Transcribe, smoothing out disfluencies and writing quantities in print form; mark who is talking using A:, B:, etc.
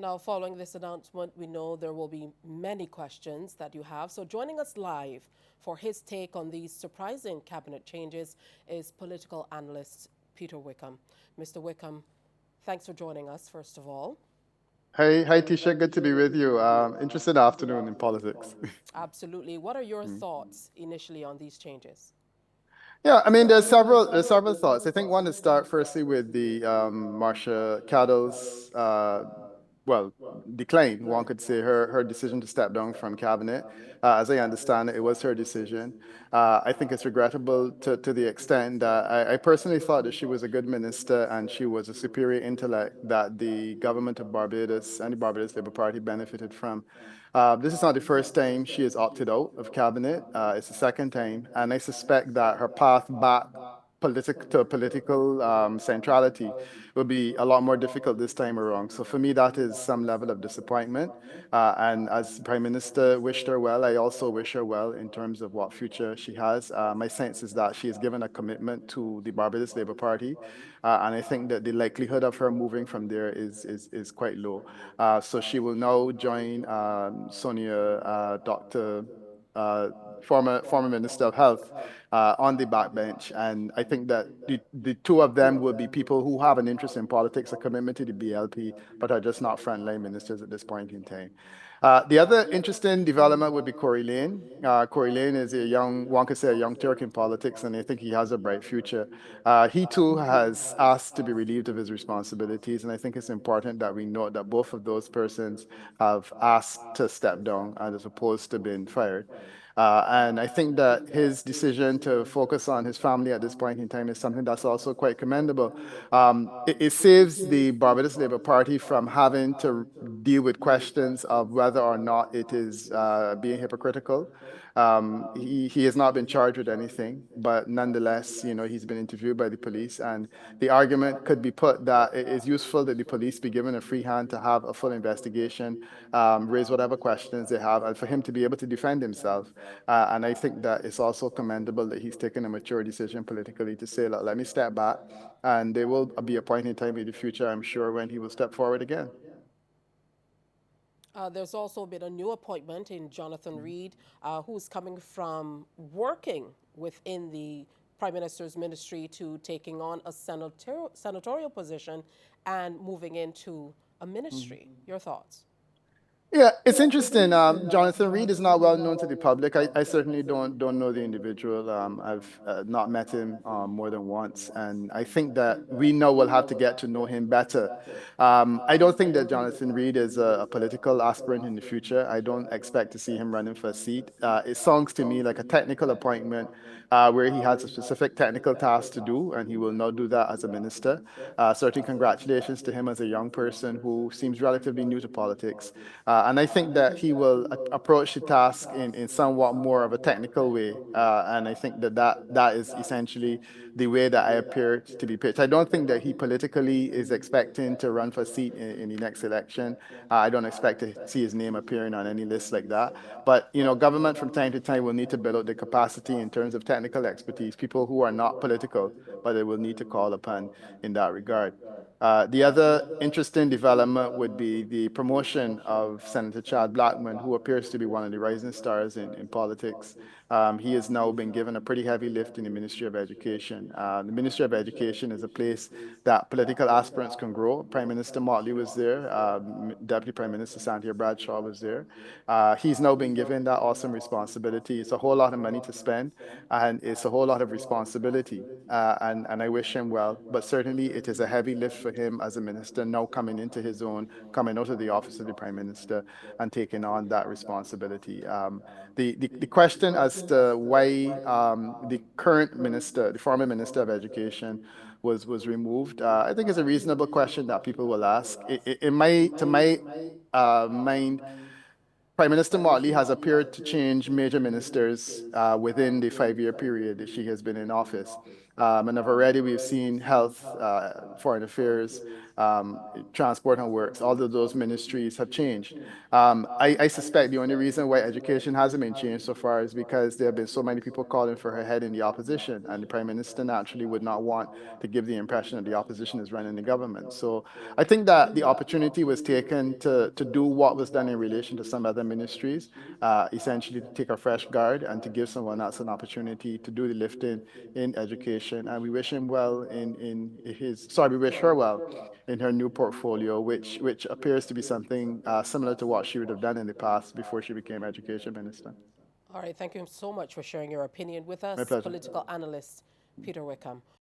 A: Now, following this announcement, we know there will be many questions that you have. So, joining us live for his take on these surprising cabinet changes is political analyst Peter Wickham. Mr. Wickham, thanks for joining us, first of all.
B: Hi, Tisha. Good to be with you. Interesting afternoon in politics.
A: Absolutely. What are your
B: Mm.
A: thoughts initially on these changes?
B: Yeah, I mean, there's several thoughts. I think one to start firstly with the Marcia Caddell's well decline. One could say her decision to step down from cabinet. As I understand it, it was her decision. I think it's regrettable to the extent that I personally thought that she was a good minister and she was a superior intellect that the government of Barbados and the Barbados Labour Party benefited from. This is not the first time she has opted out of cabinet. It's the second time, and I suspect that her path back to political centrality will be a lot more difficult this time around. So for me, that is some level of disappointment. And as Prime Minister wished her well, I also wish her well in terms of what future she has. My sense is that she has given a commitment to the Barbados Labour Party, and I think that the likelihood of her moving from there is quite low. So she will now join Sonia, Dr. Uh, former Minister of Health, on the backbench, and I think that the two of them will be people who have an interest in politics, a commitment to the BLP, but are just not frontline ministers at this point in time. The other interesting development would be Corey Lane. Corey Lane is a young, one could say a young Turk in politics, and I think he has a bright future. He too has asked to be relieved of his responsibilities, and I think it's important that we note that both of those persons have asked to step down as opposed to being fired. And I think that his decision to focus on his family at this point in time is something that's also quite commendable. It saves the Barbados Labour Party from having to deal with questions of whether or not it is being hypocritical. He has not been charged with anything, but nonetheless, he's been interviewed by the police, and the argument could be put that it is useful that the police be given a free hand to have a full investigation, raise whatever questions they have, and for him to be able to defend himself. And I think that it's also commendable that he's taken a mature decision politically to say, look, let me step back, and there will be a point in time in the future, I'm sure, when he will step forward again.
A: There's also been a new appointment in Jonathan Reed, who's coming from working within the Prime Minister's ministry to taking on a senatorial position and moving into a
B: Mhm.
A: ministry. Your thoughts?
B: Yeah, it's interesting. Jonathan Reed is not well known to the public. I certainly don't know the individual. I've not met him more than once, and I think that we now will have to get to know him better. I don't think that Jonathan Reed is a political aspirant in the future. I don't expect to see him running for a seat. It sounds to me like a technical appointment where he has a specific technical task to do, and he will now do that as a minister. Certainly, congratulations to him as a young person who seems relatively new to politics. And I think that he will approach the task in somewhat more of a technical way. And I think that is essentially the way that I appear to be pitched. I don't think that he politically is expecting to run for a seat in the next election. I don't expect to see his name appearing on any list like that. But, government from time to time will need to build up the capacity in terms of technical expertise, people who are not political, but they will need to call upon in that regard. The other interesting development would be the promotion of Senator Chad Blackman, who appears to be one of the rising stars in politics. He has now been given a pretty heavy lift in the Ministry of Education. The Ministry of Education is a place that political aspirants can grow. Prime Minister Mottley was there. Deputy Prime Minister Santia Bradshaw was there. He's now been given that awesome responsibility. It's a whole lot of money to spend, and it's a whole lot of responsibility. And I wish him well. But certainly, it is a heavy lift for him as a minister now coming into his own, coming out of the office of the Prime Minister and taking on that responsibility. The question as to why the current minister, the former Minister of Education, was removed, I think is a reasonable question that people will ask. To my mind, Prime Minister Mottley has appeared to change major ministers within the 5-year period that she has been in office. And already we've seen health, foreign affairs, transport and works, all of those ministries have changed. I suspect the only reason why education hasn't been changed so far is because there have been so many people calling for her head in the opposition, and the prime minister naturally would not want to give the impression that the opposition is running the government. So I think that the opportunity was taken to do what was done in relation to some other ministries, essentially to take a fresh guard and to give someone else an opportunity to do the lifting in education. And we wish him well we wish her well in her new portfolio, which appears to be something similar to what she would have done in the past before she became education minister.
A: All right, thank you so much for sharing your opinion with
B: My
A: us,
B: pleasure.
A: political analyst Peter Wickham.